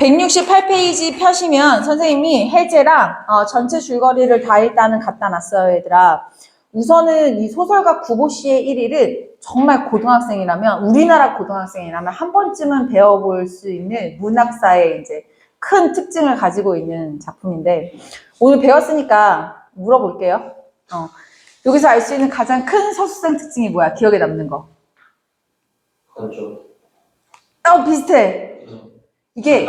168페이지 펴시면 선생님이 해제랑 전체 줄거리를 다 일단은 갖다 놨어요, 얘들아. 우선은 이 소설가 구보씨의 1위를 정말 고등학생이라면, 우리나라 고등학생이라면 한 번쯤은 배워볼 수 있는 문학사의 이제 큰 특징을 가지고 있는 작품인데, 오늘 배웠으니까 물어볼게요. 여기서 알 수 있는 가장 큰 서술상 특징이 뭐야? 기억에 남는 거. 그렇죠. 비슷해. 이게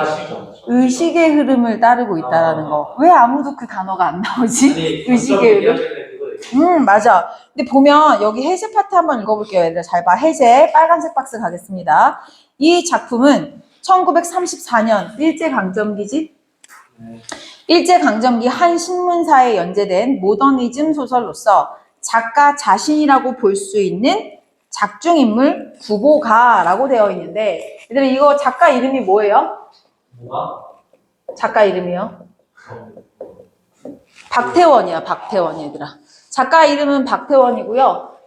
의식의 흐름을 따르고 있다라는 거. 왜 아무도 그 단어가 안 나오지? 의식의 흐름? 맞아. 근데 보면 여기 해제 파트 한번 읽어볼게요. 얘들아 잘 봐. 해제 빨간색 박스 가겠습니다. 이 작품은 1934년 일제강점기지? 일제강점기 한 신문사에 연재된 모더니즘 소설로서 작가 자신이라고 볼 수 있는 작중인물 구보가라고 되어 있는데, 얘들아 이거 작가 이름이 뭐예요? 뭐가? 작가 이름이요? 박태원이야, 박태원. 얘들아 작가 이름은 박태원이고요.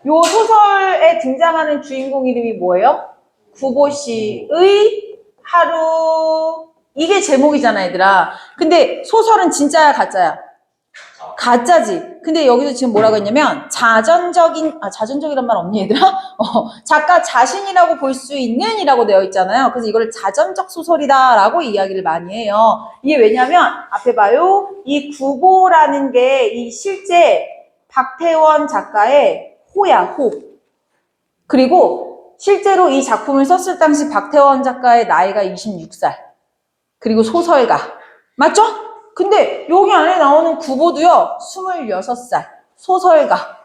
요 소설에 등장하는 주인공 이름이 뭐예요? 구보씨의 하루. 이게 제목이잖아, 얘들아. 근데 소설은 진짜야, 가짜야? 가짜지. 근데 여기서 지금 뭐라고 했냐면 자전적이란 말 없니, 얘들아? 작가 자신이라고 볼 수 있는 이라고 되어 있잖아요. 그래서 이거를 자전적 소설이다 라고 이야기를 많이 해요. 이게 왜냐면 앞에 봐요. 이 구보라는 게 이 실제 박태원 작가의 호야, 호. 그리고 실제로 이 작품을 썼을 당시 박태원 작가의 나이가 26살. 그리고 소설가. 맞죠? 근데 여기 안에 나오는 구보도요, 26살. 소설가.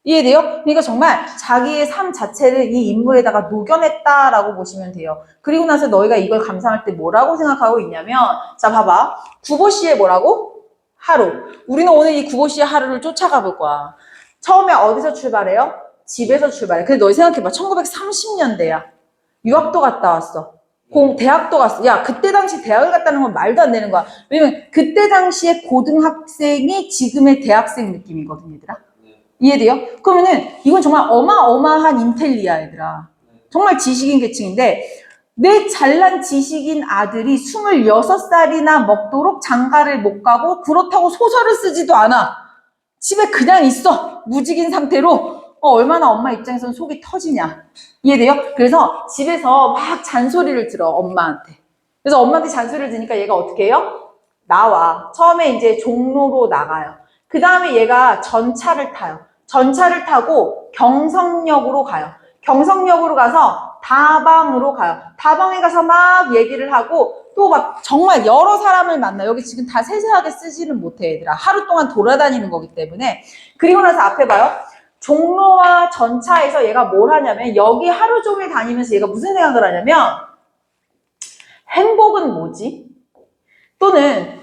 이해돼요? 그러니까 정말 자기의 삶 자체를 이 인물에다가 녹여냈다라고 보시면 돼요. 그리고 나서 너희가 이걸 감상할 때 뭐라고 생각하고 있냐면, 자 봐봐. 구보씨의 뭐라고? 하루. 우리는 오늘 이 구보씨의 하루를 쫓아가 볼 거야. 처음에 어디서 출발해요? 집에서 출발해. 근데 너희 생각해봐. 1930년대야. 유학도 갔다 왔어. 대학도 갔어. 야, 그때 당시 대학을 갔다는 건 말도 안 되는 거야. 왜냐면 그때 당시에 고등학생이 지금의 대학생 느낌이거든, 얘들아. 이해돼요? 그러면은 이건 정말 어마어마한 인텔리야, 얘들아. 정말 지식인 계층인데, 내 잘난 지식인 아들이 26살이나 먹도록 장가를 못 가고, 그렇다고 소설을 쓰지도 않아. 집에 그냥 있어. 무직인 상태로. 얼마나 엄마 입장에서는 속이 터지냐. 이해돼요? 그래서 집에서 막 잔소리를 들어, 엄마한테. 그래서 엄마한테 잔소리를 들으니까 얘가 어떻게 해요? 나와. 처음에 이제 종로로 나가요. 그 다음에 얘가 전차를 타요. 전차를 타고 경성역으로 가요. 경성역으로 가서 다방으로 가요. 다방에 가서 막 얘기를 하고 또 막 정말 여러 사람을 만나. 여기 지금 다 세세하게 쓰지는 못해, 얘들아. 하루 동안 돌아다니는 거기 때문에. 그리고 나서 앞에 봐요. 종로와 전차에서 얘가 뭘 하냐면, 여기 하루 종일 다니면서 얘가 무슨 생각을 하냐면, 행복은 뭐지? 또는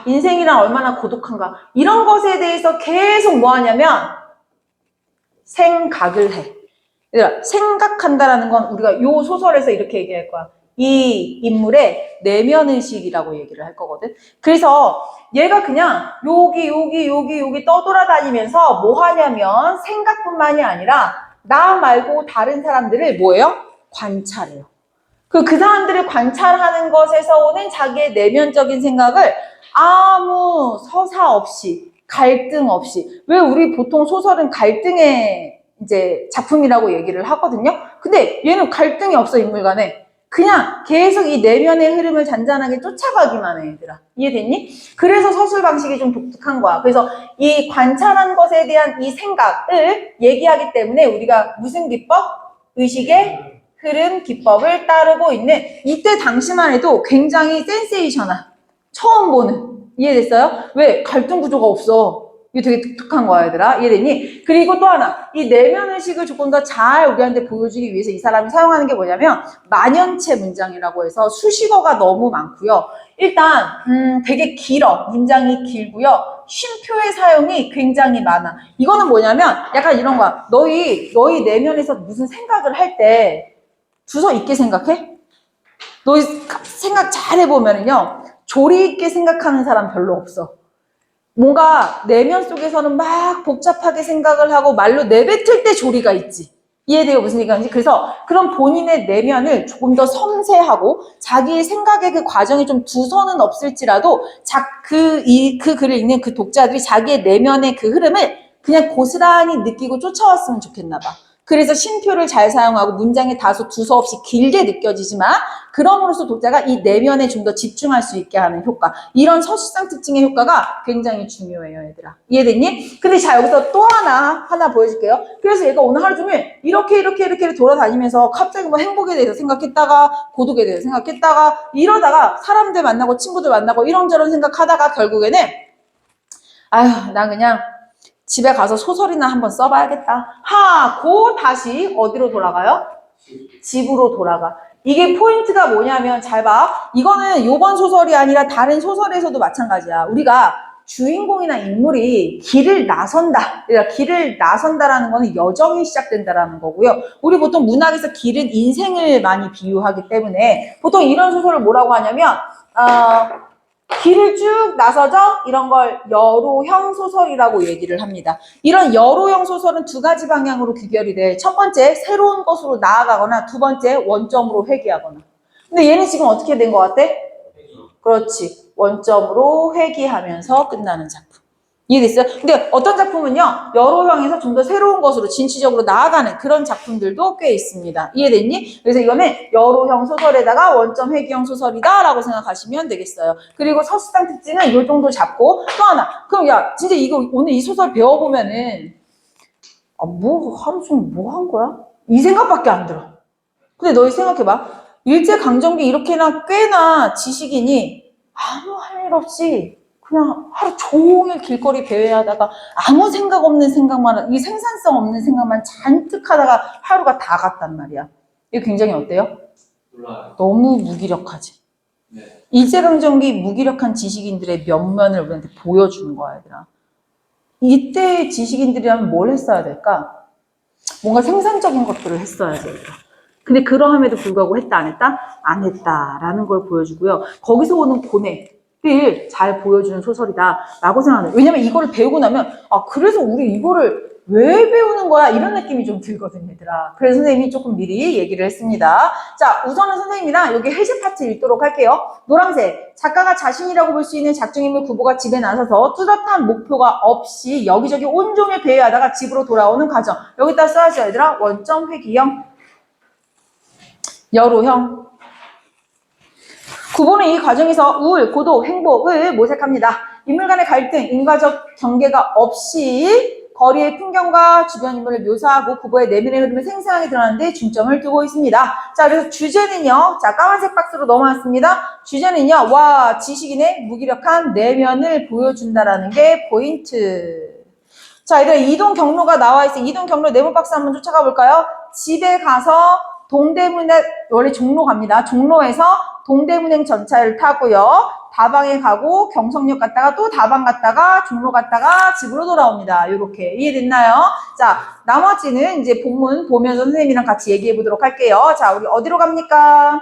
인생이란 얼마나 고독한가, 이런 것에 대해서 계속 뭐 하냐면 생각을 해. 얘들아, 생각한다라는 건 우리가 요 소설에서 이렇게 얘기할 거야. 이 인물의 내면의식이라고 얘기를 할 거거든. 그래서 얘가 그냥 여기 떠돌아다니면서 뭐 하냐면 생각뿐만이 아니라 나 말고 다른 사람들을 뭐예요? 관찰해요. 그 사람들을 관찰하는 것에서 오는 자기의 내면적인 생각을 아무 서사 없이, 갈등 없이. 왜 우리 보통 소설은 갈등의 이제 작품이라고 얘기를 하거든요. 근데 얘는 갈등이 없어, 인물 간에. 그냥 계속 이 내면의 흐름을 잔잔하게 쫓아가기만 해, 얘들아. 이해됐니? 그래서 서술 방식이 좀 독특한 거야. 그래서 이 관찰한 것에 대한 이 생각을 얘기하기 때문에 우리가 무슨 기법? 의식의 흐름 기법을 따르고 있는, 이때 당시만 해도 굉장히 센세이셔널. 처음 보는. 이해됐어요? 왜? 갈등 구조가 없어. 이거 되게 독특한 거야, 얘들아. 이해됐니? 그리고 또 하나, 이 내면의식을 조금 더 잘 우리한테 보여주기 위해서 이 사람이 사용하는 게 뭐냐면 만연체 문장이라고 해서 수식어가 너무 많고요. 일단 되게 길어. 문장이 길고요. 쉼표의 사용이 굉장히 많아. 이거는 뭐냐면 약간 이런 거야. 너희 내면에서 무슨 생각을 할 때 주서 있게 생각해? 너희 생각 잘 해보면요, 조리 있게 생각하는 사람 별로 없어. 뭔가 내면 속에서는 막 복잡하게 생각을 하고 말로 내뱉을 때 조리가 있지. 이해돼요? 무슨 얘기인지? 그래서 그런 본인의 내면을 조금 더 섬세하고 자기의 생각의 그 과정이 좀 두서는 없을지라도 그 글을 읽는 그 독자들이 자기의 내면의 그 흐름을 그냥 고스란히 느끼고 쫓아왔으면 좋겠나 봐. 그래서 쉼표를 잘 사용하고 문장이 다소 두서없이 길게 느껴지지만 그럼으로써 독자가 이 내면에 좀 더 집중할 수 있게 하는 효과. 이런 서술상 특징의 효과가 굉장히 중요해요, 얘들아. 이해됐니? 근데 자, 여기서 또 하나 보여줄게요. 그래서 얘가 오늘 하루 종일 이렇게 돌아다니면서 갑자기 뭐 행복에 대해서 생각했다가 고독에 대해서 생각했다가 이러다가 사람들 만나고 친구들 만나고 이런저런 생각하다가 결국에는 아휴, 나 그냥 집에 가서 소설이나 한번 써봐야겠다 하고 다시 어디로 돌아가요? 집으로 돌아가. 이게 포인트가 뭐냐면 잘 봐. 이거는 요번 소설이 아니라 다른 소설에서도 마찬가지야. 우리가 주인공이나 인물이 길을 나선다. 그러니까 길을 나선다라는 거는 여정이 시작된다라는 거고요. 우리 보통 문학에서 길은 인생을 많이 비유하기 때문에 보통 이런 소설을 뭐라고 하냐면 길을 쭉 나서죠? 이런 걸 여로형 소설이라고 얘기를 합니다. 이런 여로형 소설은 두 가지 방향으로 귀결이 돼. 첫 번째, 새로운 것으로 나아가거나 두 번째, 원점으로 회귀하거나. 근데 얘는 지금 어떻게 된 것 같아? 그렇지. 원점으로 회귀하면서 끝나는 작품. 이해됐어요? 근데 어떤 작품은요, 여로형에서 좀 더 새로운 것으로 진취적으로 나아가는 그런 작품들도 꽤 있습니다. 이해됐니? 그래서 이거는 여로형 소설에다가 원점 회귀형 소설이다라고 생각하시면 되겠어요. 그리고 서술상 특징은 이 정도 잡고 또 하나. 그럼 야, 진짜 이거 오늘 이 소설 배워보면은 뭐 하루 종일 뭐 한 거야? 이 생각밖에 안 들어. 근데 너희 생각해봐. 일제강점기 이렇게나 꽤나 지식인이 아무 할 일 없이 그냥 하루 종일 길거리 배회하다가 아무 생각 없는 생각만, 이 생산성 없는 생각만 잔뜩 하다가 하루가 다 갔단 말이야. 이거 굉장히 어때요? 몰라요. 너무 무기력하지. 네. 일제강점기 무기력한 지식인들의 면면을 우리한테 보여주는 거야, 얘들아. 이때 지식인들이라면 뭘 했어야 될까? 뭔가 생산적인 것들을 했어야지, 얘들아. 근데 그러함에도 불구하고 했다, 안 했다? 안 했다라는 걸 보여주고요. 거기서 오는 고뇌를 잘 보여주는 소설이다라고 생각해요. 왜냐면 이거를 배우고 나면 그래서 우리 이거를 왜 배우는 거야? 이런 느낌이 좀 들거든요, 얘들아. 그래서 선생님이 조금 미리 얘기를 했습니다. 자, 우선은 선생님이랑 여기 해제 파트 읽도록 할게요. 노란색, 작가가 자신이라고 볼 수 있는 작중인물 구보가 집에 나서서 뚜렷한 목표가 없이 여기저기 온종일 배회하다가 집으로 돌아오는 과정. 여기다 써야죠, 얘들아. 원점 회귀형. 여로형. 구보는 이 과정에서 우울, 고독, 행복을 모색합니다. 인물 간의 갈등, 인과적 경계가 없이 거리의 풍경과 주변 인물을 묘사하고 구보의 내면의 흐름을 생생하게 드러내는 데 중점을 두고 있습니다. 자, 그래서 주제는요. 자, 까만색 박스로 넘어왔습니다. 주제는요. 와, 지식인의 무기력한 내면을 보여준다라는 게 포인트. 자, 얘들아, 이동 경로가 나와 있어요. 이동 경로 네모 박스 한번 쫓아가 볼까요? 집에 가서 동대문에 원래 종로 갑니다. 종로에서 동대문행 전차를 타고요. 다방에 가고 경성역 갔다가 또 다방 갔다가 종로 갔다가 집으로 돌아옵니다. 이렇게 이해됐나요? 자, 나머지는 이제 본문 보면서 선생님이랑 같이 얘기해 보도록 할게요. 자, 우리 어디로 갑니까?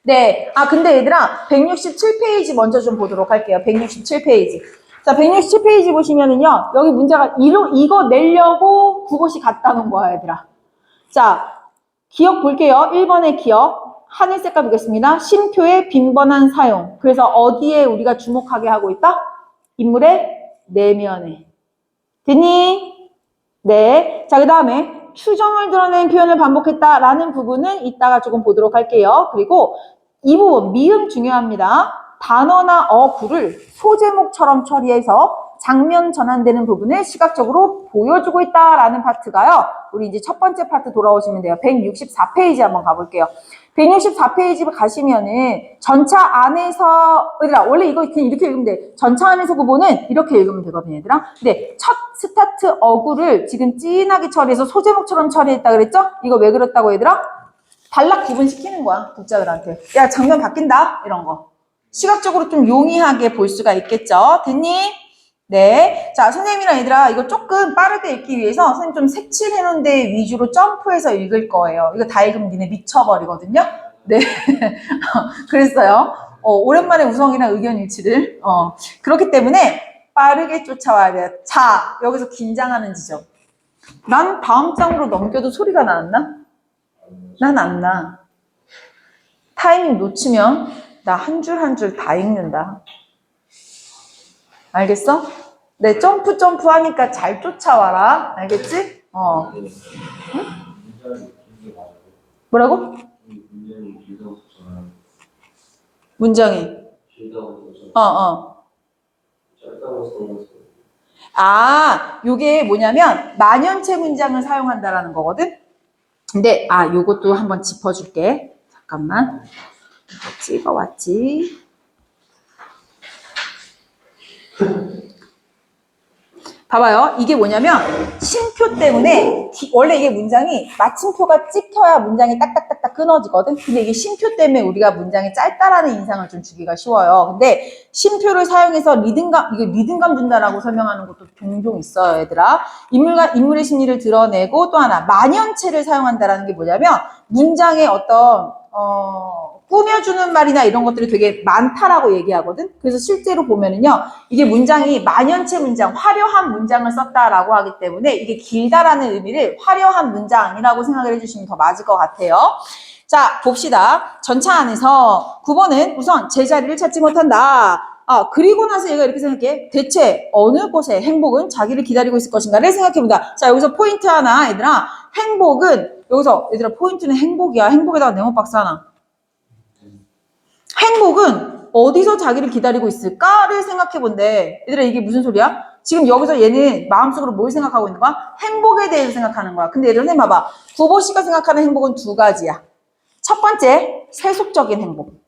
네. 근데 얘들아 167페이지 먼저 좀 보도록 할게요. 167페이지. 자, 167페이지 보시면은요. 여기 문제가 이거 내려고 구보시 갖다 놓은 거야, 얘들아. 자, 기억 볼게요. 1번의 기억. 하늘 색깔 보겠습니다. 쉼표의 빈번한 사용. 그래서 어디에 우리가 주목하게 하고 있다? 인물의 내면에. 됐니? 네. 자, 그 다음에 추정을 드러낸 표현을 반복했다라는 부분은 이따가 조금 보도록 할게요. 그리고 이 부분, 미음 중요합니다. 단어나 어구를 소제목처럼 처리해서 장면 전환되는 부분을 시각적으로 보여주고 있다라는 파트가요. 우리 이제 첫 번째 파트 돌아오시면 돼요. 164페이지 한번 가볼게요. 164페이지 가시면은 전차 안에서, 얘들아, 원래 이거 그냥 이렇게 읽으면 돼. 전차 안에서 구보는 이렇게 읽으면 되거든요, 얘들아. 근데 첫 스타트 어구를 지금 진하게 처리해서 소제목처럼 처리했다 그랬죠? 이거 왜 그랬다고, 얘들아? 단락 구분시키는 거야, 독자들한테. 야, 장면 바뀐다? 이런 거. 시각적으로 좀 용이하게 볼 수가 있겠죠? 됐니? 네. 자, 선생님이랑 얘들아, 이거 조금 빠르게 읽기 위해서 선생님 좀 색칠해놓은 데 위주로 점프해서 읽을 거예요. 이거 다 읽으면 니네 미쳐버리거든요? 네. 그랬어요. 오랜만에 우성이랑 의견 일치를. 그렇기 때문에 빠르게 쫓아와야 돼요. 자, 여기서 긴장하는 지점. 난 다음 장으로 넘겨도 소리가 나왔나? 난 안 나. 타이밍 놓치면 나 한 줄 한 줄 다 읽는다. 알겠어? 네, 점프 하니까 잘 쫓아와라. 알겠지? 응? 뭐라고? 문장이. 요게 뭐냐면 만연체 문장을 사용한다라는 거거든. 근데 요것도 한번 짚어줄게. 잠깐만. 찍어왔지. 봐봐요. 이게 뭐냐면 쉼표 때문에 원래 이게 문장이 마침표가 찍혀야 문장이 딱딱딱딱 끊어지거든. 근데 이게 쉼표 때문에 우리가 문장이 짧다라는 인상을 좀 주기가 쉬워요. 근데 쉼표를 사용해서 리듬감 준다라고 설명하는 것도 종종 있어요, 얘들아. 인물의 심리를 드러내고 또 하나 만연체를 사용한다라는 게 뭐냐면 문장의 어떤 꾸며주는 말이나 이런 것들이 되게 많다라고 얘기하거든. 그래서 실제로 보면은요, 이게 문장이 만연체 문장, 화려한 문장을 썼다라고 하기 때문에 이게 길다라는 의미를 화려한 문장이라고 생각을 해주시면 더 맞을 것 같아요. 자, 봅시다. 전차 안에서 9번은 우선 제자리를 찾지 못한다. 그리고 나서 얘가 이렇게 생각해. 대체 어느 곳에 행복은 자기를 기다리고 있을 것인가를 생각해본다. 자, 여기서 포인트 하나, 얘들아. 행복은, 여기서, 얘들아, 포인트는 행복이야. 행복에다가 네모 박스 하나. 행복은 어디서 자기를 기다리고 있을까를 생각해본대. 얘들아, 이게 무슨 소리야? 지금 여기서 얘는 마음속으로 뭘 생각하고 있는 거야? 행복에 대해서 생각하는 거야. 근데 얘들아, 선생님 봐봐. 구보 씨가 생각하는 행복은 두 가지야. 첫 번째, 세속적인 행복.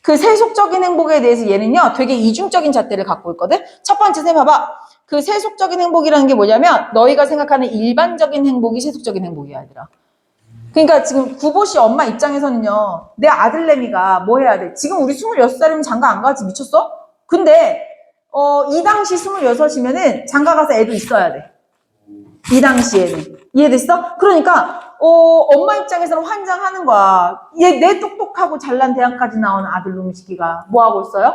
그 세속적인 행복에 대해서 얘는요, 되게 이중적인 잣대를 갖고 있거든? 첫 번째, 선생님 봐봐. 그 세속적인 행복이라는 게 뭐냐면, 너희가 생각하는 일반적인 행복이 세속적인 행복이야, 얘들아. 그러니까 지금 구보씨 엄마 입장에서는요, 내 아들내미가 뭐 해야 돼? 지금 우리 26살이면 장가 안 가지 미쳤어? 근데 이 당시 26이면은 장가 가서 애도 있어야 돼. 이 당시에는. 이해됐어? 그러니까 엄마 입장에서는 환장하는 거야. 얘 내 똑똑하고 잘난 대학까지 나온 아들놈 시기가 뭐 하고 있어요?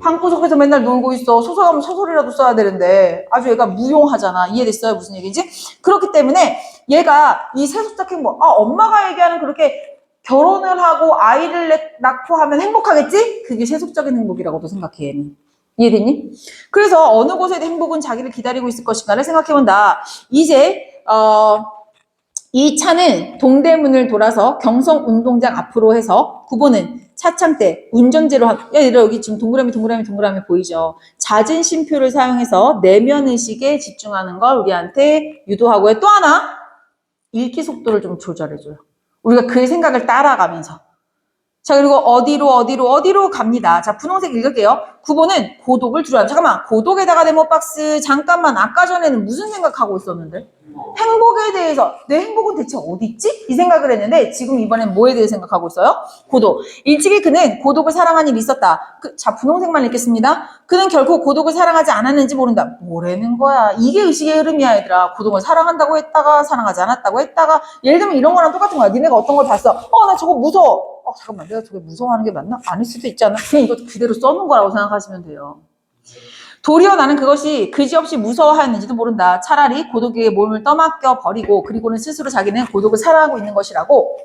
방구석에서 맨날 놀고 있어. 소설하면 소설이라도 써야 되는데 아주 얘가 무용하잖아. 이해됐어요? 무슨 얘기인지? 그렇기 때문에 얘가 이 세속적 행복, 엄마가 얘기하는 그렇게 결혼을 하고 아이를 낳고 하면 행복하겠지? 그게 세속적인 행복이라고도 생각해, 얘는. 이해됐니? 그래서 어느 곳에 행복은 자기를 기다리고 있을 것인가를 생각해본다. 이제 이 차는 동대문을 돌아서 경성운동장 앞으로 해서 9번은 차창대 운전제로 여기 지금 동그라미 보이죠? 잦은 쉼표를 사용해서 내면 의식에 집중하는 걸 우리한테 유도하고요. 또 하나 읽기 속도를 좀 조절해줘요. 우리가 그 생각을 따라가면서. 자, 그리고 어디로 갑니다. 자, 분홍색 읽을게요. 9번은 고독을 두려워한다. 잠깐만, 고독에다가 네모박스. 잠깐만, 아까 전에는 무슨 생각하고 있었는데? 행복에 대해서, 내 행복은 대체 어디 있지? 이 생각을 했는데 지금 이번엔 뭐에 대해 생각하고 있어요? 고독. 일찍이 그는 고독을 사랑한 일이 있었다. 자, 분홍색만 읽겠습니다. 그는 결코 고독을 사랑하지 않았는지 모른다. 뭐라는 거야? 이게 의식의 흐름이야, 얘들아. 고독을 사랑한다고 했다가 사랑하지 않았다고 했다가 예를 들면 이런 거랑 똑같은 거야. 니네가 어떤 걸 봤어? 나 저거 무서워. 잠깐만, 내가 저게 무서워하는 게 맞나? 아닐 수도 있지 않나? 그냥 이거 그대로 써놓은 거라고 생각하시면 돼요. 도리어 나는 그것이 그지없이 무서워하였는지도 모른다. 차라리 고독에게 몸을 떠맡겨 버리고 그리고는 스스로 자기는 고독을 사랑하고 있는 것이라고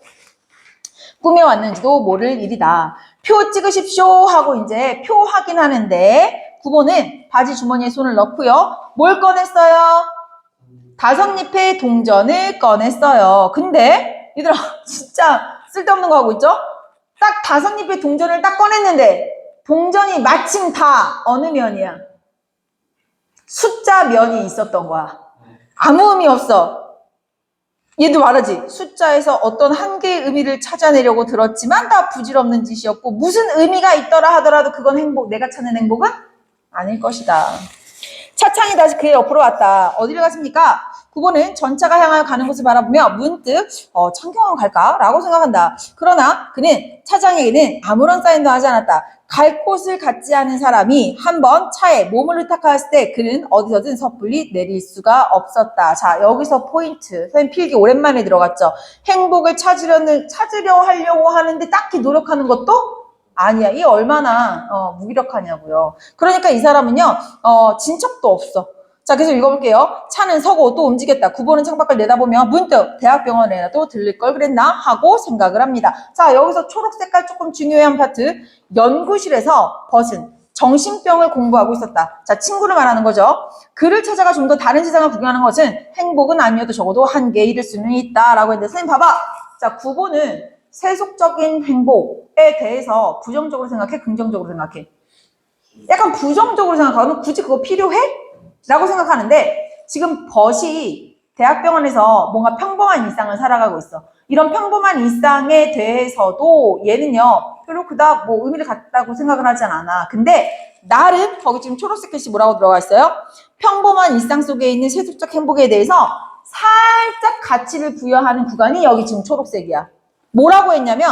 꾸며왔는지도 모를 일이다. 표 찍으십시오 하고 이제 표 확인하는데 9번은 바지 주머니에 손을 넣고요. 뭘 꺼냈어요? 5잎의 동전을 꺼냈어요. 근데 얘들아 진짜 쓸데없는 거 하고 있죠? 딱 5잎의 동전을 딱 꺼냈는데 동전이 마침 다 어느 면이야? 숫자 면이 있었던 거야. 아무 의미 없어. 얘도 말하지. 숫자에서 어떤 한 개의 의미를 찾아내려고 들었지만 다 부질없는 짓이었고 무슨 의미가 있더라 하더라도 그건 행복, 내가 찾는 행복은 아닐 것이다. 차창이 다시 그의 옆으로 왔다. 어디를 갔습니까? 9번은 전차가 향하여 가는 곳을 바라보며 문득 창경원 갈까? 라고 생각한다. 그러나 그는 차장에게는 아무런 사인도 하지 않았다. 갈 곳을 갖지 않은 사람이 한번 차에 몸을 의탁하였을 때 그는 어디서든 섣불리 내릴 수가 없었다. 자, 여기서 포인트. 선생님 필기 오랜만에 들어갔죠. 행복을 찾으려 하려고 하는데 딱히 노력하는 것도 아니야. 이 얼마나 무기력하냐고요. 그러니까 이 사람은요. 진척도 없어. 자, 계속 읽어볼게요. 차는 서고 또 움직였다. 9번은 창밖을 내다보며 문득 대학병원에라도 들릴 걸 그랬나 하고 생각을 합니다. 자, 여기서 초록 색깔 조금 중요한 파트. 연구실에서 벗은 정신병을 공부하고 있었다. 자, 친구를 말하는 거죠. 그를 찾아가 좀 더 다른 세상을 구경하는 것은 행복은 아니어도 적어도 한계에 이를 수는 있다라고 했는데, 선생님 봐봐. 자, 9번은 세속적인 행복에 대해서 부정적으로 생각해? 긍정적으로 생각해? 약간 부정적으로 생각하면 굳이 그거 필요해? 라고 생각하는데, 지금 벗이 대학병원에서 뭔가 평범한 일상을 살아가고 있어. 이런 평범한 일상에 대해서도 얘는요, 별로 그닥 뭐 의미를 갖다고 생각을 하진 않아. 근데 나름 거기 지금 초록색 글씨 뭐라고 들어가 있어요? 평범한 일상 속에 있는 세속적 행복에 대해서 살짝 가치를 부여하는 구간이 여기 지금 초록색이야. 뭐라고 했냐면,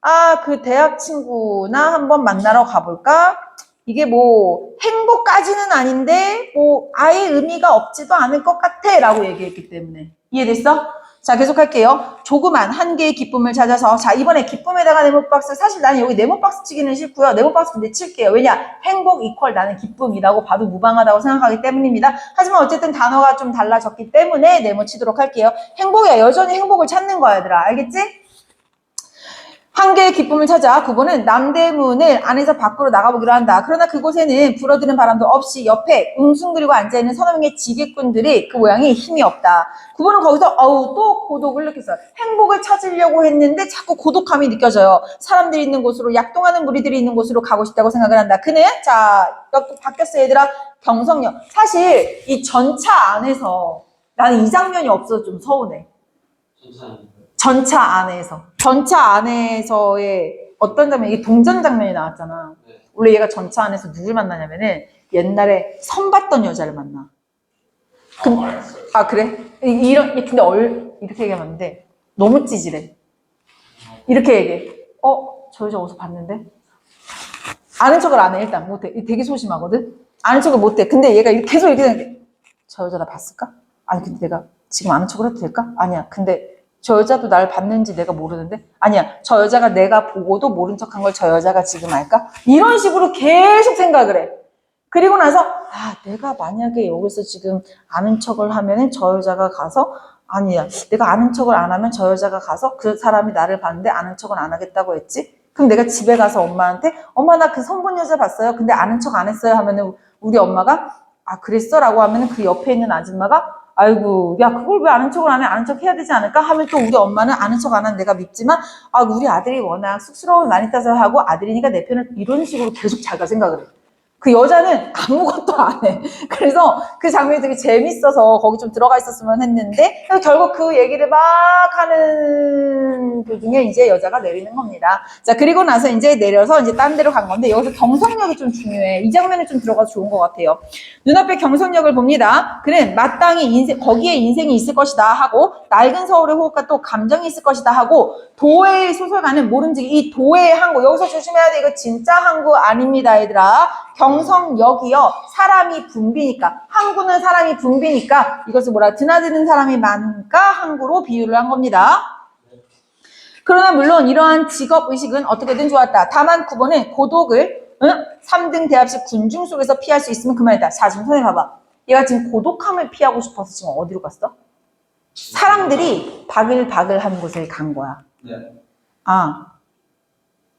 아, 그 대학 친구나 한번 만나러 가볼까? 이게 뭐 행복까지는 아닌데 뭐 아예 의미가 없지도 않을 것 같아 라고 얘기했기 때문에. 이해됐어? 자, 계속할게요. 조그만 한 개의 기쁨을 찾아서, 자, 이번에 기쁨에다가 네모박스, 사실 나는 여기 네모박스 치기는 싫고요. 네모박스 근데 칠게요. 왜냐? 행복 이퀄 나는 기쁨이라고 봐도 무방하다고 생각하기 때문입니다. 하지만 어쨌든 단어가 좀 달라졌기 때문에 네모 치도록 할게요. 행복이야. 여전히 행복을 찾는 거야, 얘들아. 알겠지? 한 개의 기쁨을 찾아 9번은 남대문을 안에서 밖으로 나가보기로 한다. 그러나 그곳에는 불어드는 바람도 없이 옆에 웅숭그리고 앉아있는 서너 명의 지게꾼들이 그 모양이 힘이 없다. 9번은 거기서 또 고독을 느꼈어요. 행복을 찾으려고 했는데 자꾸 고독함이 느껴져요. 사람들이 있는 곳으로, 약동하는 무리들이 있는 곳으로 가고 싶다고 생각을 한다. 그는, 자, 또 바뀌었어 얘들아. 경성역. 사실 이 전차 안에서 나는 이 장면이 없어서 좀 서운해. 전차 안에서의 어떤 장면, 이게 동전 장면이 나왔잖아. 네. 원래 얘가 전차 안에서 누굴 만나냐면은 옛날에 선 봤던 여자를 만나. 그래? 이렇게 얘기하면 안 돼. 너무 찌질해. 이렇게 얘기해. 저 여자 어디서 봤는데? 아는 척을 안 해, 일단. 못해. 되게 소심하거든? 아는 척을 못해. 근데 얘가 계속 이렇게 생각해. 저 여자 나 봤을까? 아니, 근데 내가 지금 아는 척을 해도 될까? 아니야. 근데 저 여자도 날 봤는지 내가 모르는데? 아니야. 저 여자가 내가 보고도 모른 척한 걸 저 여자가 지금 알까? 이런 식으로 계속 생각을 해. 그리고 나서 내가 만약에 여기서 지금 아는 척을 하면은 저 여자가 가서 아니야. 내가 아는 척을 안 하면 저 여자가 가서 그 사람이 나를 봤는데 아는 척은 안 하겠다고 했지? 그럼 내가 집에 가서 엄마한테 엄마 나 그 선본 여자 봤어요. 근데 아는 척 안 했어요 하면은 우리 엄마가 그랬어? 라고 하면은 그 옆에 있는 아줌마가 아이고, 야, 그걸 왜 아는 척을 안 해? 아는 척 해야 되지 않을까? 하면 또 우리 엄마는 아는 척 안 한 내가 밉지만, 우리 아들이 워낙 쑥스러움을 많이 따서 하고 아들이니까 내 편을 이런 식으로 계속 자기가 생각을 해. 그 여자는 아무것도 안 해. 그래서 그 장면이 되게 재밌어서 거기 좀 들어가 있었으면 했는데, 결국 그 얘기를 막 하는 도중에 이제 여자가 내리는 겁니다. 자, 그리고 나서 이제 내려서 이제 딴 데로 간 건데, 여기서 경성역이 좀 중요해. 이 장면에 좀 들어가서 좋은 것 같아요. 눈앞에 경성역을 봅니다. 그는 마땅히 거기에 인생이 있을 것이다 하고, 낡은 서울의 호흡과 또 감정이 있을 것이다 하고, 도의 소설가는 모름지기, 이 도의 항구, 여기서 조심해야 돼. 이거 진짜 항구 아닙니다, 얘들아. 경성역이요. 사람이 붐비니까, 항구는 사람이 붐비니까 이것을 드나드는 사람이 많으니까 항구로 비유를 한 겁니다. 그러나 물론 이러한 직업의식은 어떻게든 좋았다. 다만 9번은 고독을 3등 대합식 군중 속에서 피할 수 있으면 그만이다. 자, 지금 선생님 봐봐. 얘가 지금 고독함을 피하고 싶어서 지금 어디로 갔어? 사람들이 바글바글한 곳에 간 거야. 네.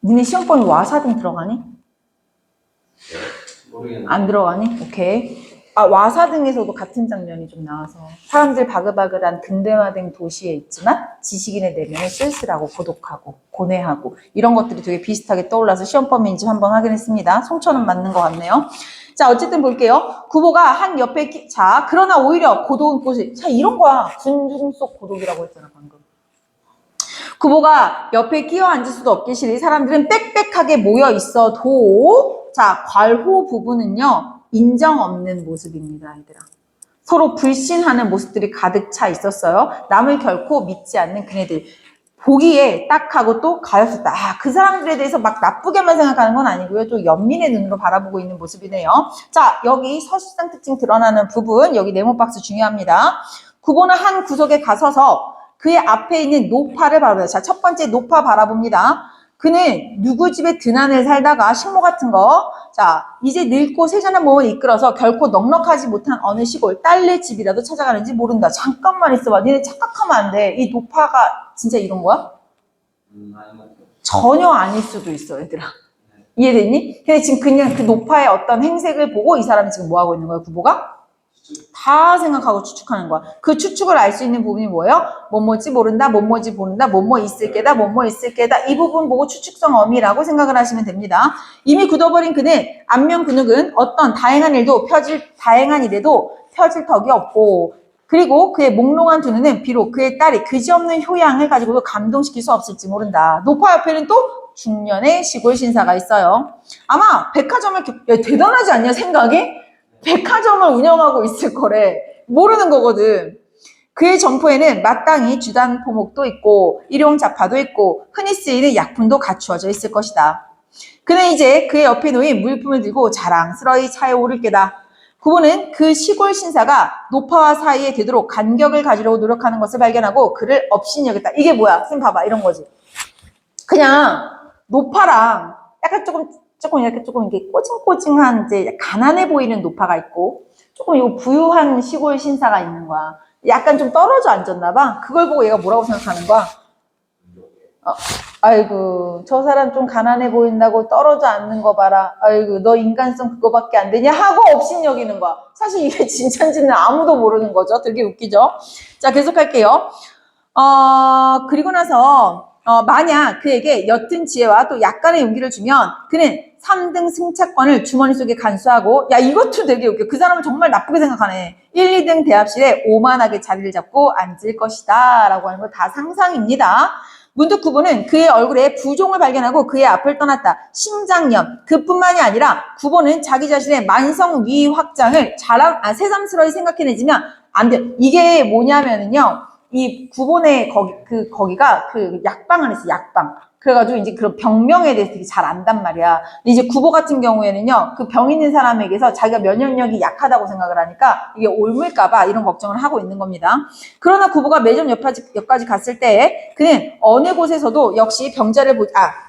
니네 시험번에 와사등 들어가니? 모르겠네. 안 들어가니? 오케이. 와사등에서도 같은 장면이 좀 나와서 사람들 바글바글한 근대화된 도시에 있지만 지식인의 내면을 쓸쓸하고 고독하고 고뇌하고 이런 것들이 되게 비슷하게 떠올라서 시험범위인지 한번 확인했습니다. 송천은 맞는 것 같네요. 자, 어쨌든 볼게요. 구보가 한 옆에 그러나 오히려 고독은 곳이 이런 거야. 군중 속 고독이라고 했잖아 방금. 구보가 옆에 끼어 앉을 수도 없기시리 사람들은 빽빽하게 모여 있어도 괄호 부분은요. 인정 없는 모습입니다, 얘들아. 서로 불신하는 모습들이 가득 차 있었어요. 남을 결코 믿지 않는 그네들. 보기에 딱하고 또 가엾었다. 그 사람들에 대해서 막 나쁘게만 생각하는 건 아니고요. 또 연민의 눈으로 바라보고 있는 모습이네요. 자, 여기 서술상 특징 드러나는 부분, 여기 네모박스 중요합니다. 구보는 한 구석에 가서서 그의 앞에 있는 노파를 바라봅니다. 자, 첫 번째 노파 바라봅니다. 그는 누구 집에 드난을 살다가 식모 같은 거, 자, 이제 늙고 세전한 몸을 이끌어서 결코 넉넉하지 못한 어느 시골 딸네 집이라도 찾아가는지 모른다. 잠깐만 있어봐. 니네 착각하면 안 돼. 이 노파가 진짜 이런 거야? 아닌 것 같아요. 전혀 아닐 수도 있어, 얘들아. 이해됐니? 근데 지금 그냥 그 노파의 어떤 행색을 보고 이 사람이 지금 뭐 하고 있는 거야, 구보가? 다 생각하고 추측하는 거야. 그 추측을 알 수 있는 부분이 뭐예요? 뭐뭐지 모른다, 뭐뭐지 모른다, 뭐뭐 있을 게다, 뭐뭐 있을 게다. 이 부분 보고 추측성 어미라고 생각을 하시면 됩니다. 이미 굳어버린 그는 안면 근육은 어떤 다양한 일에도 펴질 턱이 없고, 그리고 그의 몽롱한 두 눈은 비록 그의 딸이 그지없는 효양을 가지고도 감동시킬 수 없을지 모른다. 노파 옆에는 또 중년의 시골 신사가 있어요. 아마 백화점을 야, 대단하지 않냐 생각이? 백화점을 운영하고 있을 거래. 모르는 거거든. 그의 점포에는 마땅히 주단 포목도 있고 일용 잡화도 있고 흔히 쓰이는 약품도 갖추어져 있을 것이다. 그는 이제 그의 옆에 놓인 물품을 들고 자랑스러이 차에 오를 게다. 구보는 그 시골 신사가 노파와 사이에 되도록 간격을 가지려고 노력하는 것을 발견하고 그를 업신여겼다. 이게 뭐야? 쌤 봐봐. 이런 거지. 그냥 노파랑 약간 조금 이렇게 꼬징꼬징한 이제 가난해 보이는 노파가 있고 조금 이거 부유한 시골 신사가 있는 거야. 약간 좀 떨어져 앉았나 봐. 그걸 보고 얘가 뭐라고 생각하는 거야? 아이고 저 사람 좀 가난해 보인다고 떨어져 앉는 거 봐라. 아이고 너 인간성 그거밖에 안 되냐 하고 업신여기는 거야. 사실 이게 진짜인지는 아무도 모르는 거죠. 되게 웃기죠. 자 계속할게요. 그리고 나서 만약 그에게 옅은 지혜와 또 약간의 용기를 주면 그는 3등 승차권을 주머니 속에 간수하고 야 이것도 되게 웃겨. 그 사람은 정말 나쁘게 생각하네. 1, 2등 대합실에 오만하게 자리를 잡고 앉을 것이다 라고 하는 거 다 상상입니다. 문득 구보는 그의 얼굴에 부종을 발견하고 그의 앞을 떠났다. 심장염 그뿐만이 아니라 구보는 자기 자신의 만성 위 확장을 새삼스러이 생각해내지만 안 돼. 이게 뭐냐면은요. 이 구본의 거기가 그 약방을 했어, 약방. 그래가지고 이제 그런 병명에 대해서 되게 잘 안단 말이야. 근데 이제 구보 같은 경우에는요, 그 병 있는 사람에게서 자기가 면역력이 약하다고 생각을 하니까 이게 옮을까봐 이런 걱정을 하고 있는 겁니다. 그러나 구보가 매점 옆까지 갔을 때 그는 어느 곳에서도 역시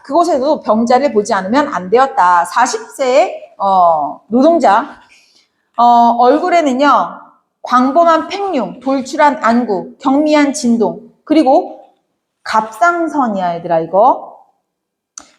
그곳에서도 병자를 보지 않으면 안 되었다. 40세의, 노동자. 얼굴에는요, 광범한 팽룡, 돌출한 안구, 경미한 진동, 그리고 갑상선이야 얘들아 이거.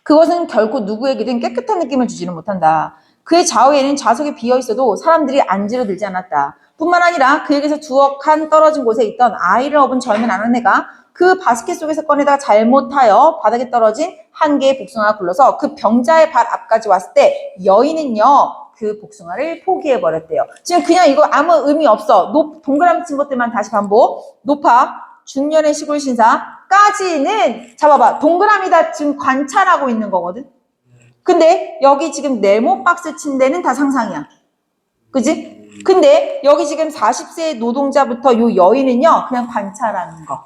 그것은 결코 누구에게든 깨끗한 느낌을 주지는 못한다. 그의 좌우에는 좌석이 비어있어도 사람들이 앉으러 들지 않았다. 뿐만 아니라 그에게서 두어 칸 떨어진 곳에 있던 아이를 업은 젊은 아내가 그 바스켓 속에서 꺼내다가 잘못하여 바닥에 떨어진 한 개의 복숭아가 굴러서 그 병자의 발 앞까지 왔을 때 여인은요 그 복숭아를 포기해버렸대요. 지금 그냥 이거 아무 의미 없어. 동그라미 친 것들만 다시 반복. 노파, 중년의 시골 신사까지는 잡아봐. 동그라미다 지금 관찰하고 있는 거거든. 근데 여기 지금 네모 박스 친 데는 다 상상이야. 그지? 근데 여기 지금 40세 노동자부터 요 여인은요 그냥 관찰하는 거.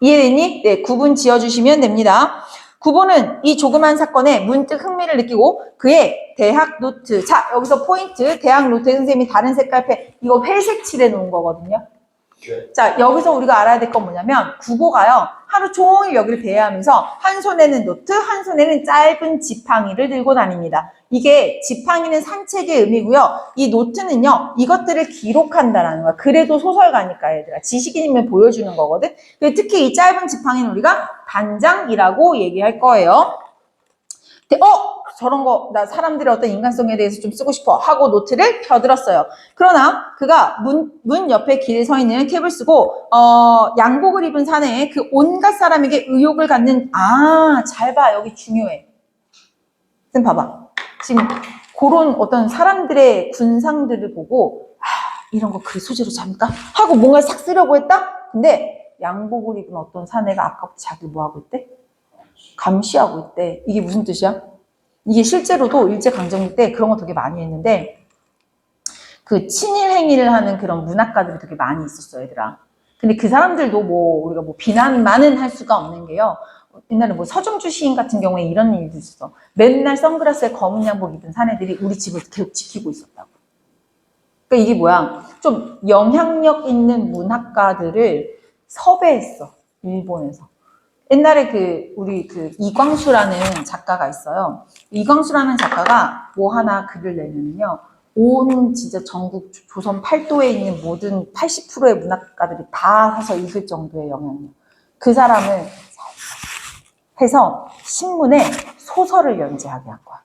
이해됐니? 네, 구분 지어주시면 됩니다. 구보는 이 조그만 사건에 문득 흥미를 느끼고 그의 대학 노트, 자 여기서 포인트, 대학 노트에 선생님이 다른 색깔 이거 회색 칠해 놓은 거거든요. 자 여기서 우리가 알아야 될 건 뭐냐면 구보가요 하루 종일 여기를 대하면서 한 손에는 노트, 한 손에는 짧은 지팡이를 들고 다닙니다. 이게 지팡이는 산책의 의미고요. 이 노트는요 이것들을 기록한다라는 거야. 그래도 소설가니까 얘들아 지식인이면 보여주는 거거든. 특히 이 짧은 지팡이는 우리가 단장이라고 얘기할 거예요. 저런 거, 나 사람들의 어떤 인간성에 대해서 좀 쓰고 싶어 하고 노트를 펴들었어요. 그러나 그가 문 옆에 길에 서 있는 캡을 쓰고, 양복을 입은 사내에 그 온갖 사람에게 의욕을 갖는, 잘 봐. 여기 중요해. 쌤 봐봐. 지금 그런 어떤 사람들의 군상들을 보고, 이런 거 그 소재로 잡을까? 하고 뭔가 싹 쓰려고 했다? 근데 양복을 입은 어떤 사내가 아까부터 자기 뭐 하고 있대? 감시하고 있대. 이게 무슨 뜻이야? 이게 실제로도 일제강점기 때 그런 거 되게 많이 했는데 그 친일 행위를 하는 그런 문학가들이 되게 많이 있었어요, 얘들아. 근데 그 사람들도 우리가 비난만은 할 수가 없는 게요. 옛날에 서정주 시인 같은 경우에 이런 일도 있었어. 맨날 선글라스에 검은 양복 입은 사내들이 우리 집을 계속 지키고 있었다고. 그러니까 이게 뭐야? 좀 영향력 있는 문학가들을 섭외했어, 일본에서. 옛날에 우리 이광수라는 작가가 있어요. 이광수라는 작가가 뭐 하나 글을 내면요. 온 진짜 전국 조선 팔도에 있는 모든 80%의 문학가들이 다 사서 읽을 정도의 영향력. 그 사람을 해서 신문에 소설을 연재하게 한 거야.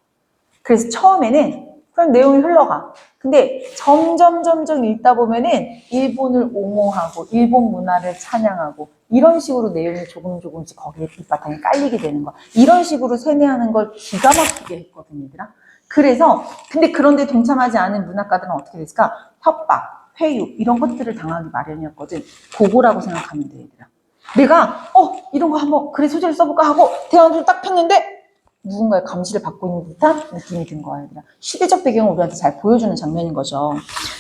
그래서 처음에는 그냥 내용이 흘러가. 근데 점점 읽다 보면은 일본을 옹호하고 일본 문화를 찬양하고 이런 식으로 내용이 조금씩 거기에 밑바탕에 깔리게 되는 거야. 이런 식으로 세뇌하는 걸 기가 막히게 했거든, 얘들아. 그래서 근데 그런데 동참하지 않은 문학가들은 어떻게 됐을까? 협박, 회유 이런 것들을 당하기 마련이었거든. 그거라고 생각하면 돼, 얘들아. 내가 이런 거 한번 그래 소재를 써볼까 하고 대안을 딱 폈는데 누군가의 감시를 받고 있는 듯한 느낌이 든 거야, 얘들아. 시대적 배경을 우리한테 잘 보여주는 장면인 거죠.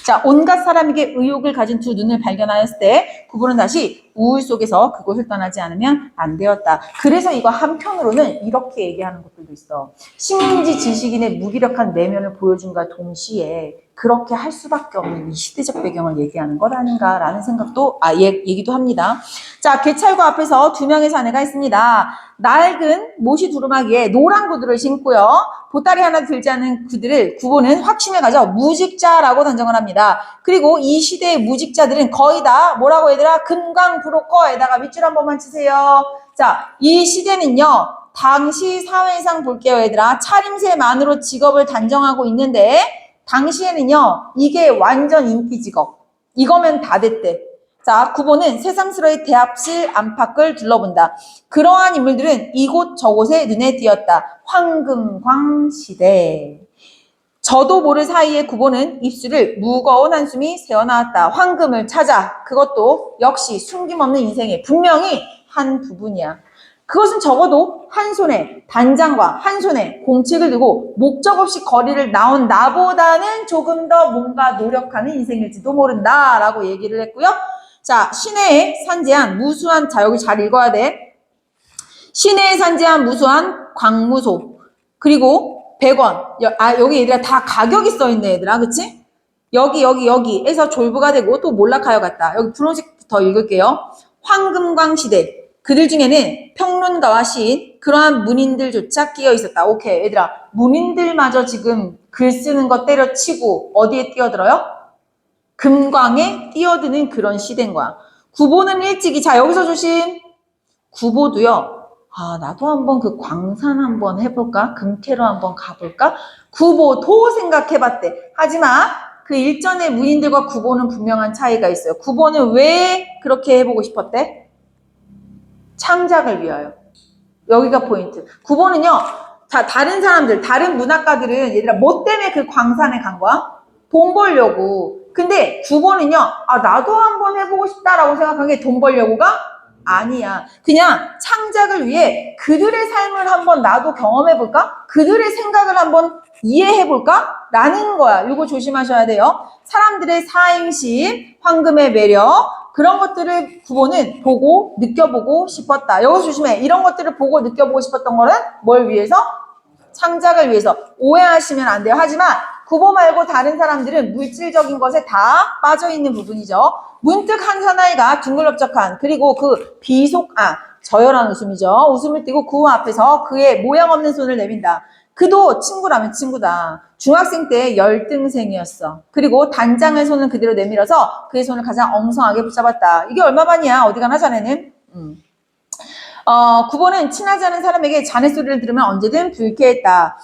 자, 온갖 사람에게 의욕을 가진 두 눈을 발견하였을 때 구보는 다시 우울 속에서 그곳을 떠나지 않으면 안 되었다. 그래서 이거 한편으로는 이렇게 얘기하는 것들도 있어. 식민지 지식인의 무기력한 내면을 보여준과 동시에 그렇게 할 수밖에 없는 이 시대적 배경을 얘기하는 것 아닌가라는 생각도 얘기도 합니다. 자, 개찰구 앞에서 두 명의 사내가 있습니다. 낡은 모시 두루마기에 노란 구두를 신고요. 보따리 하나 들지 않은 그들을 구보는 확신을 가져 무직자라고 단정을 합니다. 그리고 이 시대의 무직자들은 거의 다 뭐라고 얘들아? 금광브로커에다가 밑줄 한 번만 치세요. 자, 이 시대는요. 당시 사회상 볼게요, 얘들아. 차림새만으로 직업을 단정하고 있는데 당시에는요. 이게 완전 인기 직업. 이거면 다 됐대. 자, 구보는 새삼스러이 대합실 안팎을 둘러본다. 그러한 인물들은 이곳 저곳에 눈에 띄었다. 황금광 시대. 저도 모를 사이에 구보는 입술을 무거운 한숨이 새어나왔다. 황금을 찾아. 그것도 역시 숨김없는 인생의 분명히 한 부분이야. 그것은 적어도 한 손에 단장과 한 손에 공책을 들고 목적 없이 거리를 나온 나보다는 조금 더 뭔가 노력하는 인생일지도 모른다라고 얘기를 했고요. 자, 시내에 산재한 무수한, 자, 여기 잘 읽어야 돼. 시내에 산재한 무수한 광무소. 그리고 100원. 여기 얘들아 다 가격이 써있네, 얘들아. 그치? 여기에서 졸부가 되고 또 몰락하여 갔다. 여기 분홍색부터 읽을게요. 황금광 시대. 그들 중에는 평론가와 시인, 그러한 문인들조차 끼어 있었다. 오케이, 얘들아. 문인들마저 지금 글 쓰는 거 때려치고 어디에 뛰어들어요? 금광에 뛰어드는 그런 시대인 거야. 구보는 일찍이, 자, 여기서 조심. 구보도요. 나도 한번 그 광산 한번 해볼까? 금캐로 한번 가볼까? 구보도 생각해봤대. 하지만 그 일전의 문인들과 구보는 분명한 차이가 있어요. 구보는 왜 그렇게 해보고 싶었대? 창작을 위하여. 여기가 포인트. 구보는요. 자, 다른 사람들, 다른 문학가들은 얘들아 뭐 때문에 그 광산에 간 거야? 돈 벌려고. 근데 구보는요. 나도 한번 해보고 싶다라고 생각한 게 돈 벌려고가 아니야. 그냥 창작을 위해 그들의 삶을 한번 나도 경험해볼까? 그들의 생각을 한번 이해해볼까? 라는 거야. 이거 조심하셔야 돼요. 사람들의 사행심, 황금의 매력, 그런 것들을 구보는 보고 느껴보고 싶었다. 여기서 조심해. 이런 것들을 보고 느껴보고 싶었던 거는 뭘 위해서? 창작을 위해서. 오해하시면 안 돼요. 하지만 구보 말고 다른 사람들은 물질적인 것에 다 빠져있는 부분이죠. 문득 한 사나이가 둥글럽적한, 그리고 그 저열한 웃음이죠. 웃음을 띠고 그 앞에서 그의 모양 없는 손을 내민다. 그도 친구라면 친구다. 중학생 때 열등생이었어. 그리고 단장의 손을 그대로 내밀어서 그의 손을 가장 엉성하게 붙잡았다. 이게 얼마만이야? 어디 가나 자네는? 구보는 친하지 않은 사람에게 자네 소리를 들으면 언제든 불쾌했다.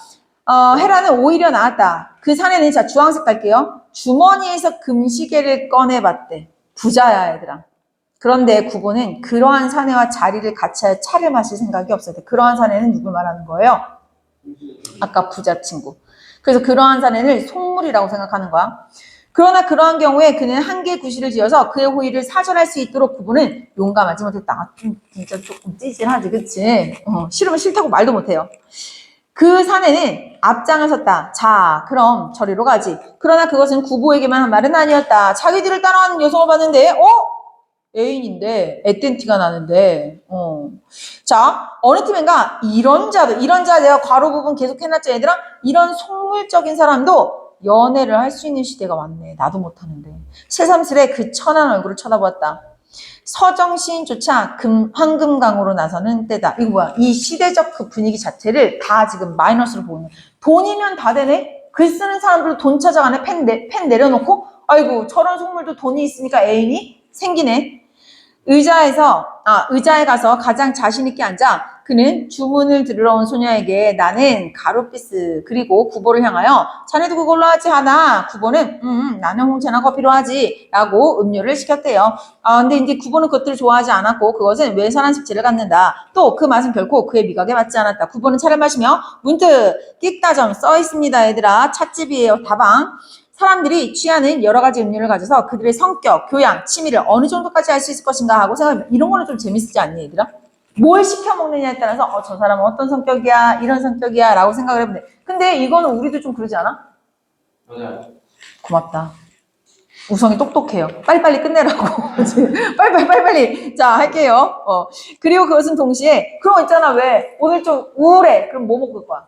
헤라는 오히려 나았다. 그 사내는, 자, 주황색 갈게요. 주머니에서 금시계를 꺼내봤대. 부자야, 얘들아. 그런데 구보는 그러한 사내와 자리를 같이 할 차를 마실 생각이 없었대. 그러한 사내는 누굴 말하는 거예요? 아까 부자 친구. 그래서 그러한 사내를 속물이라고 생각하는 거야. 그러나 그러한 경우에 그는 한계의 구실을 지어서 그의 호의를 사절할 수 있도록 구보는 용감하지 못했다. 진짜 조금 찌질하지, 그치? 싫으면 싫다고 말도 못해요. 그 사내는 앞장을 섰다. 자, 그럼 저리로 가지. 그러나 그것은 구보에게만 한 말은 아니었다. 자기들을 따라하는 여성을 봤는데, 애인인데, 앳된 티가 나는데, 자, 어느 팀인가? 이런 자 내가 괄호 부분 계속 해놨죠, 얘들아? 이런 속물적인 사람도 연애를 할 수 있는 시대가 왔네. 나도 못하는데. 새삼스레 그 천한 얼굴을 쳐다보았다. 서정 시인조차 황금강으로 나서는 때다. 이거 뭐야? 이 시대적 그 분위기 자체를 다 지금 마이너스로 보는. 돈이면 다 되네? 글 쓰는 사람들도 돈 찾아가네? 펜 내려놓고? 아이고, 저런 속물도 돈이 있으니까 애인이 생기네. 의자에 가서 가장 자신있게 앉아 그는 주문을 들으러 온 소녀에게 나는 가루피스 그리고 구보를 향하여 자네도 그걸로 하지 하나 구보는 나는 홍차나 커피로 하지 라고 음료를 시켰대요. 근데 이제 구보는 그것들을 좋아하지 않았고 그것은 외선한 식재를 갖는다. 또 그 맛은 결코 그의 미각에 맞지 않았다. 구보는 차를 마시며 문득 끽다점 써있습니다 얘들아. 찻집이에요 다방. 사람들이 취하는 여러 가지 음료를 가져서 그들의 성격, 교양, 취미를 어느 정도까지 알 수 있을 것인가 하고 생각하면 이런 거는 좀 재밌지 않니 얘들아? 뭘 시켜 먹느냐에 따라서 저 사람은 어떤 성격이야, 이런 성격이야 라고 생각을 해보면 돼. 근데 이거는 우리도 좀 그러지 않아? 맞아요. 고맙다. 우성이 똑똑해요. 빨리빨리 끝내라고. 빨리빨리. 자, 할게요. 그리고 그것은 동시에 그런 거 있잖아. 왜? 오늘 좀 우울해. 그럼 뭐 먹을 거야?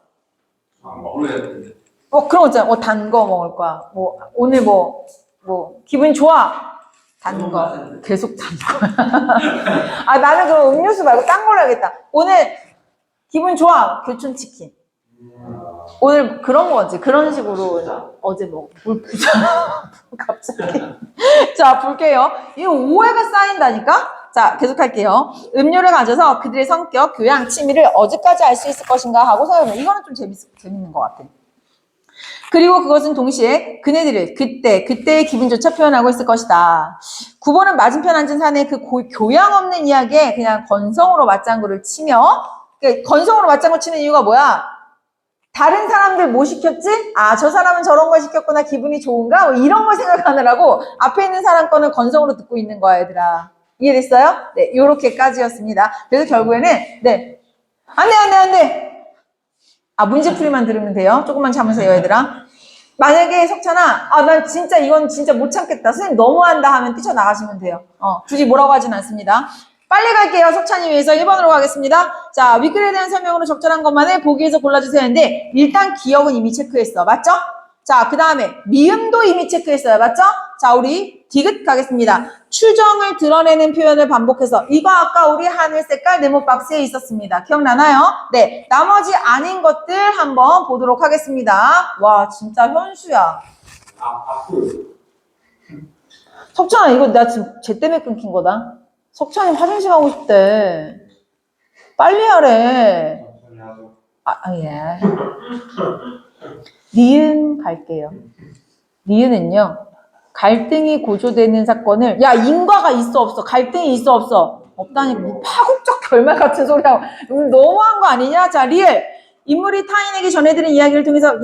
모르겠는데. 그런 거 있잖아. 단 거 먹을 거야. 오늘 기분 좋아. 단 거. 계속 단 거. 나는 그럼 음료수 말고 딴 걸로 해야겠다. 오늘 기분 좋아. 교촌치킨. 오늘 그런 거지. 그런 식으로. 어제 물 부자. 갑자기. 자, 볼게요. 이 오해가 쌓인다니까? 자, 계속할게요. 음료를 가져서 그들의 성격, 교양, 취미를 어디까지 알 수 있을 것인가 하고 생각해보면 이거는 좀 재밌는 것 같아. 그리고 그것은 동시에 그네들을 그때의 기분조차 표현하고 있을 것이다. 9번은 맞은편 앉은 사내의 그 교양 없는 이야기에 그냥 건성으로 맞장구를 치며, 건성으로 맞장구 치는 이유가 뭐야? 다른 사람들 뭐 시켰지? 저 사람은 저런 걸 시켰구나, 기분이 좋은가? 이런 걸 생각하느라고 앞에 있는 사람 거는 건성으로 듣고 있는 거야, 얘들아. 이해됐어요? 네, 요렇게까지였습니다. 그래서 결국에는, 네. 안 돼. 문제풀이만 들으면 돼요. 조금만 참으세요, 얘들아. 만약에 석찬아, 난 진짜 이건 진짜 못 참겠다. 선생님 너무한다 하면 뛰쳐나가시면 돼요. 굳이 뭐라고 하진 않습니다. 빨리 갈게요. 석찬이 위해서 1번으로 가겠습니다. 자, 윗글에 대한 설명으로 적절한 것만을 보기에서 골라주세요 했는데 일단 기억은 이미 체크했어. 맞죠? 자, 그 다음에 미음도 이미 체크했어요. 맞죠? 자, 우리 디귿 가겠습니다. 추정을 드러내는 표현을 반복해서 이거 아까 우리 하늘 색깔 네모 박스에 있었습니다. 기억나나요? 네, 나머지 아닌 것들 한번 보도록 하겠습니다. 와, 진짜 현수야. 석찬아, 이거 나 지금 쟤 때문에 끊긴 거다. 석찬이 화장실 가고 싶대. 빨리 하래. 예. 니은 갈게요. 니은은요. 갈등이 고조되는 사건을 인과가 있어 없어? 갈등이 있어 없어? 없다니까. 뭐 파국적 결말 같은 소리 하고 너무한 거 아니냐? 자, 리을. 인물이 타인에게 전해드린 이야기를 통해서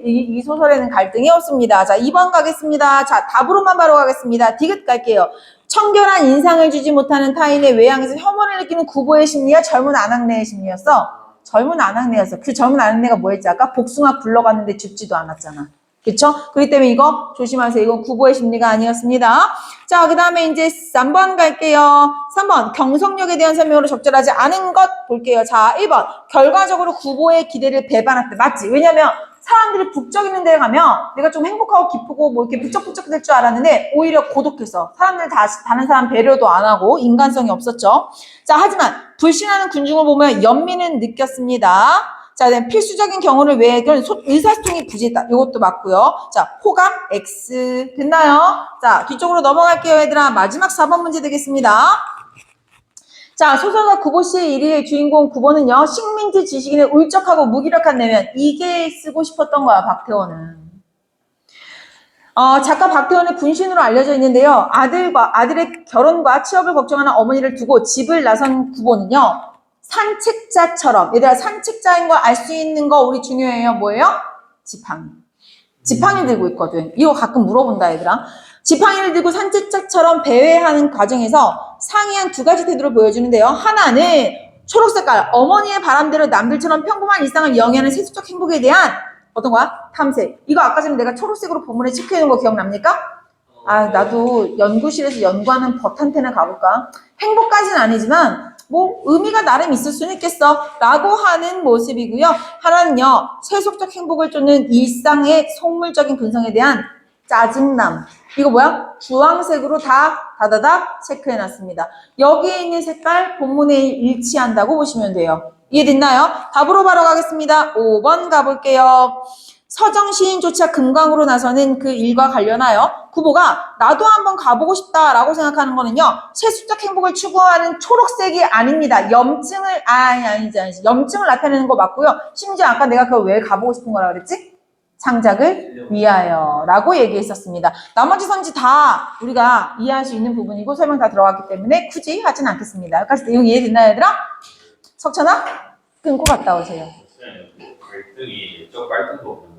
이 소설에는 갈등이 없습니다. 자, 2번 가겠습니다. 자, 답으로만 바로 가겠습니다. 디귿 갈게요. 청결한 인상을 주지 못하는 타인의 외양에서 혐오를 느끼는 구보의 심리야? 젊은 아낙네의 심리였어? 젊은 아낙네였어. 그 젊은 아낙네가 뭐였지? 아까 복숭아 굴러갔는데 죽지도 않았잖아. 그쵸? 그렇기 때문에 이거 조심하세요. 이건 구보의 심리가 아니었습니다. 자, 그 다음에 이제 3번 갈게요. 3번 경성력에 대한 설명으로 적절하지 않은 것 볼게요. 자, 1번 결과적으로 구보의 기대를 배반했다. 맞지? 왜냐면 사람들이 북적 있는 데 가면 내가 좀 행복하고 기쁘고 뭐 이렇게 북적북적 될 줄 알았는데 오히려 고독해서 사람들 다른 사람 배려도 안 하고 인간성이 없었죠. 자, 하지만 불신하는 군중을 보면 연민은 느꼈습니다. 자, 그다음 필수적인 경우를 외에는 의사소통이 부재다. 이것도 맞고요. 자, 호감 X 됐나요? 자, 뒤쪽으로 넘어갈게요, 얘들아. 마지막 4번 문제 되겠습니다. 자, 소설가 구보씨의 1위의 주인공 구보는요, 식민지 지식인의 울적하고 무기력한 내면, 이게 쓰고 싶었던 거야, 박태원은. 작가 박태원의 군신으로 알려져 있는데요, 아들의 결혼과 취업을 걱정하는 어머니를 두고 집을 나선 구보는요, 산책자처럼, 얘들아, 산책자인 거 알 수 있는 거 우리 중요해요. 뭐예요? 지팡이 들고 있거든. 이거 가끔 물어본다, 얘들아. 지팡이를 들고 산책자처럼 배회하는 과정에서 상이한 두 가지 태도를 보여주는데요. 하나는 초록색깔, 어머니의 바람대로 남들처럼 평범한 일상을 영위하는 세속적 행복에 대한 어떤 거야? 탐색. 이거 아까 전에 내가 초록색으로 본문에 체크해놓은 거 기억납니까? 나도 연구실에서 연구하는 버탄테나 가볼까? 행복까지는 아니지만 뭐 의미가 나름 있을 수는 있겠어 라고 하는 모습이고요. 하나는요, 세속적 행복을 쫓는 일상의 속물적인 근성에 대한 짜증남. 이거 뭐야? 주황색으로 다 다다닥 체크해놨습니다. 여기에 있는 색깔 본문에 일치한다고 보시면 돼요. 이해됐나요? 답으로 바로 가겠습니다. 5번 가볼게요. 서정시인조차 금강으로 나서는 그 일과 관련하여 구보가 나도 한번 가보고 싶다라고 생각하는 거는요. 세수적 행복을 추구하는 초록색이 아닙니다. 염증을 아니지. 염증을 나타내는 거 맞고요. 심지어 아까 내가 그걸 왜 가보고 싶은 거라 그랬지? 창작을 위하여 라고 얘기했었습니다. 나머지 선지 다 우리가 이해할 수 있는 부분이고 설명 다 들어갔기 때문에 굳이 하진 않겠습니다. 여기까지 내용 이해됐나요, 얘들아? 석천아? 끊고 갔다 오세요. 갈등이 저 갈등도 없는